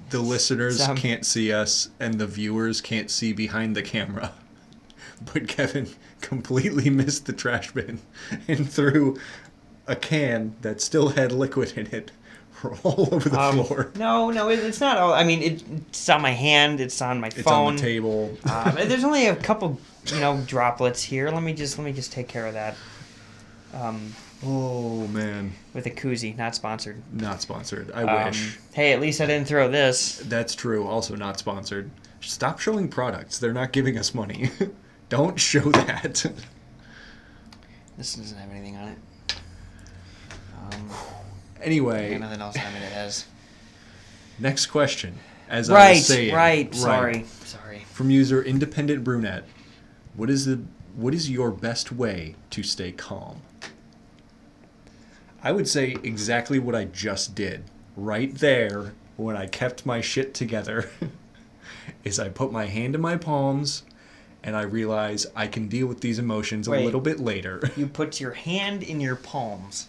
the listeners can't see us and the viewers can't see behind the camera. But Kevan completely missed the trash bin and threw a can that still had liquid in it all over the floor.
No, it's not all. I mean, it's on my hand. It's on my phone.
It's on the table.
There's only a couple, droplets here. Let me just take care of that.
Oh man.
With a koozie, not sponsored.
Not sponsored. I wish.
Hey, at least I didn't throw this.
That's true. Also not sponsored. Stop showing products. They're not giving us money. Don't show that.
This doesn't have anything on it.
Anyway.
Nothing else on it has.
Next question. As I was saying.
Right. Sorry.
From user Independent Brunette. What is your best way to stay calm? I would say exactly what I just did. Right there, when I kept my shit together, is I put my hand in my palms, and I realize I can deal with these emotions a little bit later.
You put your hand in your palms.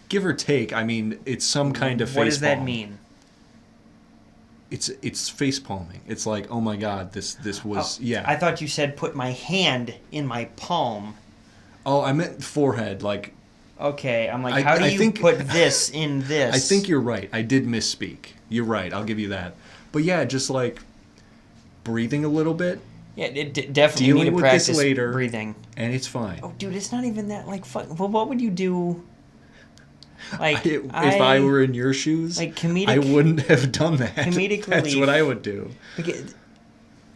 Give or take. I mean, it's some kind of face palm.
What does that mean?
It's face palming. It's like, oh my god, this was yeah.
I thought you said put my hand in my palm.
Oh, I meant forehead, like.
Okay, I'm like, how do you put this in this?
I think you're right. I did misspeak. You're right. I'll give you that. But yeah, just like breathing a little bit.
Yeah, definitely
dealing
need to
with
practice
this later,
breathing.
And it's fine.
Oh, dude, it's not even that like fun. Well, what would you do? Like,
if I were in your shoes,
like
I wouldn't have done that.
Comedic
That's
relief.
what I would do.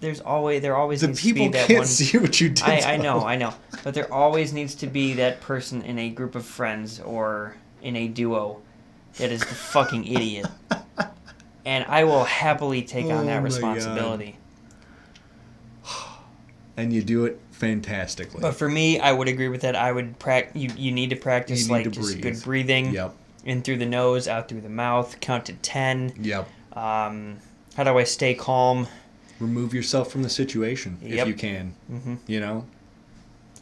There always
the
needs to be that one.
The people can't see what you did.
I know, but there always needs to be that person in a group of friends or in a duo that is the fucking idiot, and I will happily take on that responsibility.
And you do it fantastically.
But for me, I would agree with that. I would You need to practice just good breathing.
Yep.
In through the nose, out through the mouth. Count to 10.
Yep.
How do I stay calm?
Remove yourself from the situation if you can.
Mm-hmm.
You know?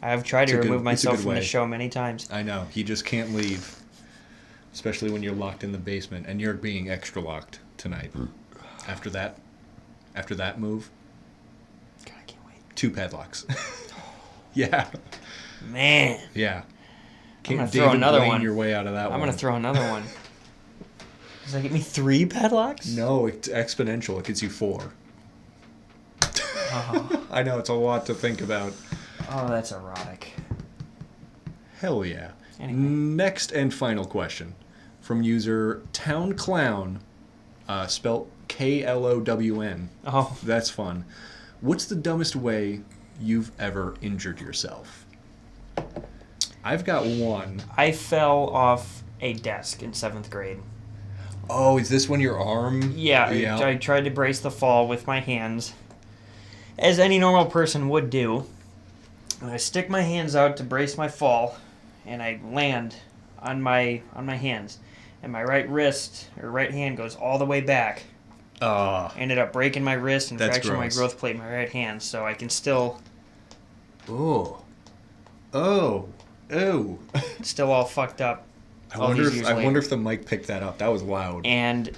I've tried to remove myself from the show many times.
I know. You just can't leave. Especially when you're locked in the basement. And you're being extra locked tonight. After that move.
God, I can't wait.
2 padlocks. Yeah.
Man.
Yeah.
I'm going to throw another one.
Your way out of that
I'm going to throw another one. Does that get me 3 padlocks?
No, it's exponential. It gets you 4. Oh. I know, it's a lot to think about.
Oh, that's erotic.
Hell yeah.
Anyway.
Next and final question. From user Town Clown, spelt KLOWN.
Oh.
That's fun. What's the dumbest way you've ever injured yourself? I've got one.
I fell off a desk in 7th grade.
Oh, is this when your arm?
Yeah. I tried to brace the fall with my hands, as any normal person would do. And I stick my hands out to brace my fall, and I land on my hands, and my right hand goes all the way back. Ended up breaking my wrist and fracturing my growth plate in my right hand, so I can still.
Oh.
It's still all fucked up.
I wonder if the mic picked that up. That was loud.
And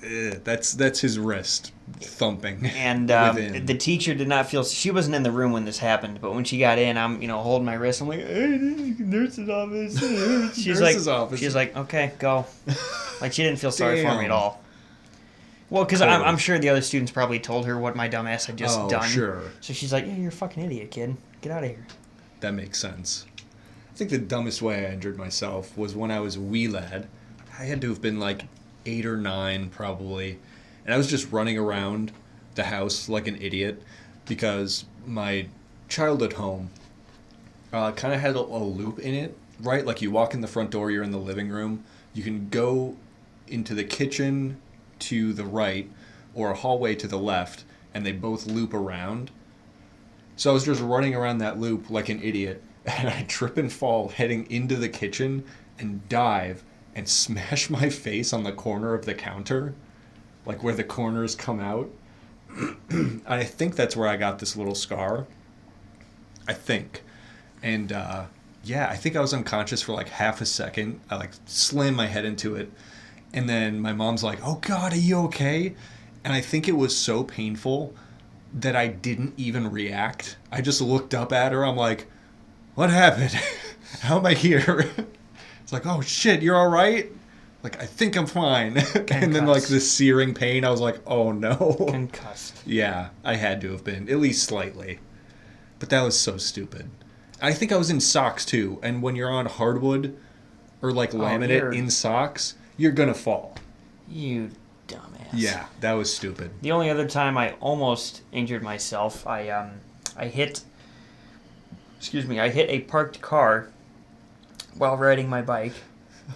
that's his wrist thumping.
And the teacher did not feel. She wasn't in the room when this happened, but when she got in, I'm holding my wrist. I'm like, hey, nurse's office. She's like, okay, go. Like she didn't feel sorry for me at all. Well, because I'm sure the other students probably told her what my dumb ass had just done.
Sure.
So she's like, yeah, you're a fucking idiot, kid. Get out of here.
That makes sense. I think the dumbest way I injured myself was when I was a wee lad. I had to have been like 8 or 9 probably. And I was just running around the house like an idiot because my childhood home kind of had a loop in it, right? Like you walk in the front door, you're in the living room. You can go into the kitchen to the right or a hallway to the left, and they both loop around. So I was just running around that loop like an idiot, and I trip and fall heading into the kitchen and dive and smash my face on the corner of the counter, like where the corners come out. I think that's where I got this little scar. I think. And I think I was unconscious for like half a second. I like slammed my head into it. And then my mom's like, oh God, are you okay? And I think it was so painful that I didn't even react. I just looked up at her. I'm like, what happened? How am I here? It's like, oh shit, you're all right? Like, I think I'm fine. And then like this searing pain, I was like, oh no.
Concussed.
Yeah, I had to have been, at least slightly. But that was so stupid. I think I was in socks too, and when you're on hardwood or like laminate in socks, you're gonna fall.
You dumbass.
Yeah, that was stupid.
The only other time I almost injured myself, I hit a parked car while riding my bike.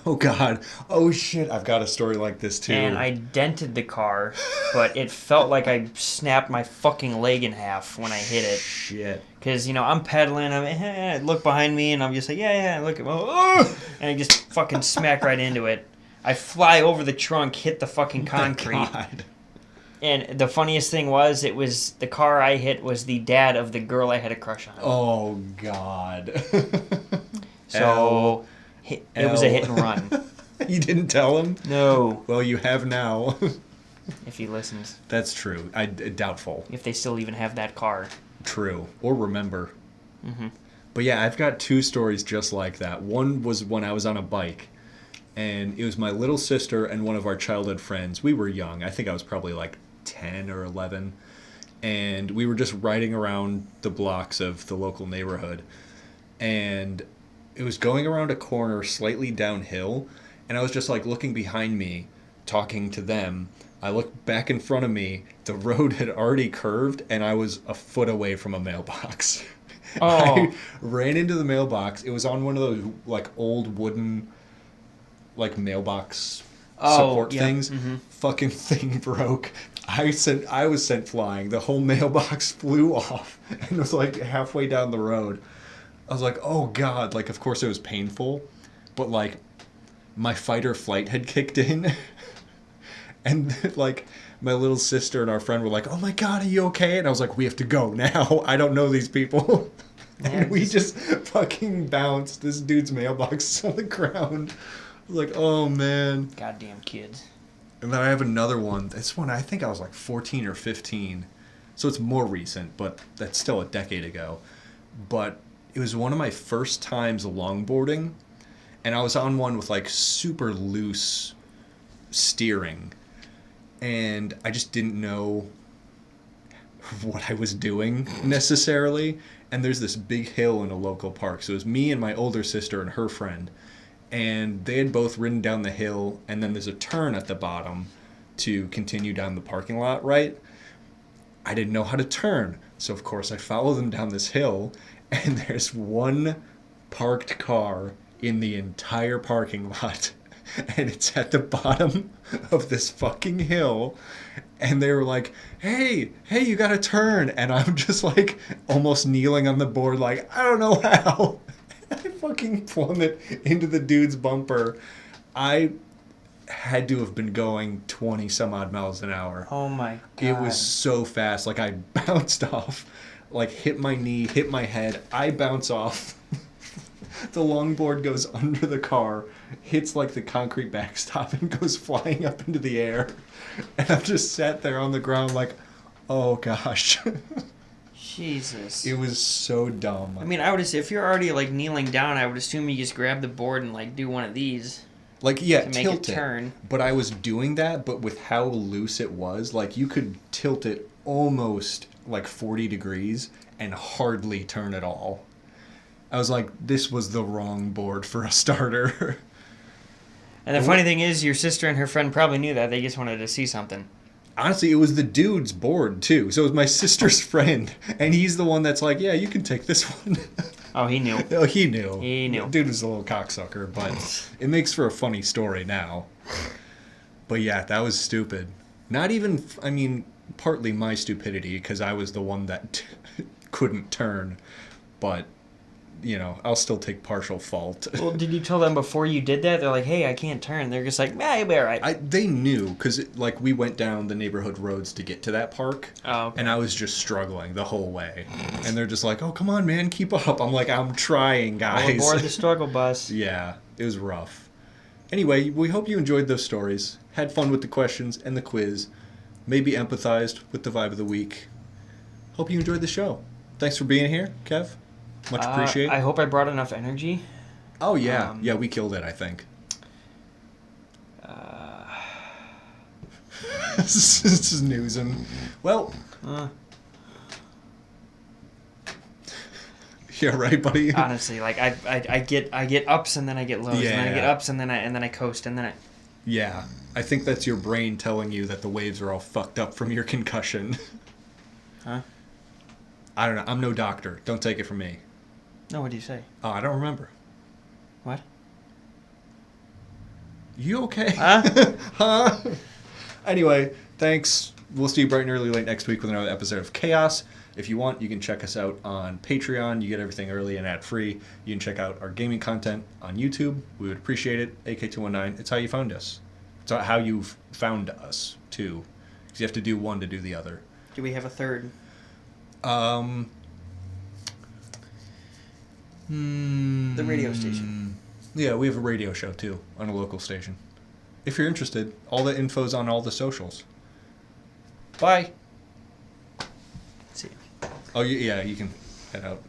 Oh God. Oh shit, I've got a story like this too.
And I dented the car, but it felt like I snapped my fucking leg in half when I hit it.
Shit.
Because, I'm pedaling, I look behind me, and I'm just like, yeah, look at me, and I just fucking smack right into it. I fly over the trunk, hit the fucking concrete.
Oh God.
And the funniest thing was, the car I hit was the dad of the girl I had a crush on.
Oh God.
So, it was a hit and run.
You didn't tell him?
No.
Well, you have now.
If he listens.
That's true. Doubtful.
If they still even have that car.
True. Or remember.
Mm-hmm.
But yeah, I've got two stories just like that. One was when I was on a bike, and it was my little sister and one of our childhood friends. We were young. I think I was probably like 10 or 11. And we were just riding around the blocks of the local neighborhood. And it was going around a corner slightly downhill, and I was just like looking behind me, talking to them. I looked back in front of me. The road had already curved, and I was a foot away from a mailbox.
Oh.
I ran into the mailbox. It was on one of those like old wooden like mailbox support things. Mm-hmm. Fucking thing broke. I was sent flying. The whole mailbox flew off and was like halfway down the road. I was like, oh God. Like, of course it was painful, but like my fight or flight had kicked in. And like my little sister and our friend were like, oh my God, are you okay? And I was like, we have to go now. I don't know these people. And we just fucking bounced this dude's mailbox on the ground. I was like, oh man.
Goddamn kids.
And then I have another one. This one, I think I was like 14 or 15. So it's more recent, but that's still a decade ago. But it was one of my first times longboarding. And I was on one with like super loose steering. And I just didn't know what I was doing necessarily. And there's this big hill in a local park. So it was me and my older sister and her friend. And they had both ridden down the hill. And then there's a turn at the bottom to continue down the parking lot, right? I didn't know how to turn. So, of course, I follow them down this hill. And there's one parked car in the entire parking lot. And it's at the bottom of this fucking hill. And they were like, hey, you gotta turn. And I'm just like almost kneeling on the board like, I don't know how. I fucking plummet into the dude's bumper. I had to have been going 20 some odd miles an hour.
Oh my God.
It was so fast. Like I bounced off, like hit my knee, hit my head. I bounce off. The longboard goes under the car, hits like the concrete backstop, and goes flying up into the air. And I'm just sat there on the ground like, oh gosh.
Jesus.
It was so dumb.
I mean, I would if you're already like kneeling down, I would assume you just grab the board and like do one of these.
Like, yeah,
to make
tilt
it turn.
But I was doing that, but with how loose it was, like you could tilt it almost like 40 degrees and hardly turn at all. I was like, this was the wrong board for a starter.
And the funny thing is, your sister and her friend probably knew that. They just wanted to see something.
Honestly, it was the dude's board, too. So it was my sister's friend. And he's the one that's like, yeah, you can take this one.
Oh, he knew.
Oh, he knew.
He knew.
The dude was a little cocksucker, but it makes for a funny story now. But yeah, that was stupid. Not even, I mean, partly my stupidity, because I was the one that couldn't turn. But, you know, I'll still take partial fault.
Well, did you tell them before you did that? They're like, hey, I can't turn. They're just like, nah, you'll be all right.
They knew, because, like, we went down the neighborhood roads to get to that park.
Oh, okay.
And I was just struggling the whole way. And they're just like, oh, come on, man, keep up. I'm like, I'm trying, guys.
All aboard the struggle bus.
Yeah, it was rough. Anyway, we hope you enjoyed those stories, had fun with the questions and the quiz, maybe empathized with the vibe of the week. Hope you enjoyed the show. Thanks for being here, Kev. Much appreciated.
I hope I brought enough energy.
Oh, yeah. Yeah, we killed it, I think. This is news. And, well... Yeah, right, buddy?
Honestly, like, I get ups and then I get lows. And then I get ups and then I coast and then I...
Yeah. I think that's your brain telling you that the waves are all fucked up from your concussion.
Huh?
I don't know. I'm no doctor. Don't take it from me.
No, what do you say?
Oh, I don't remember.
What?
You okay?
Huh?
Huh? Anyway, thanks. We'll see you bright and early late next week with another episode of Chaos. If you want, you can check us out on Patreon. You get everything early and ad-free. You can check out our gaming content on YouTube. We would appreciate it. AK219. It's how you found us. It's how you've found us, too. Because you have to do one to do the other.
Do we have a third?
The
radio station.
Yeah, we have a radio show, too, on a local station. If you're interested, all the info's on all the socials. Bye.
See you.
Oh, yeah, you can head out.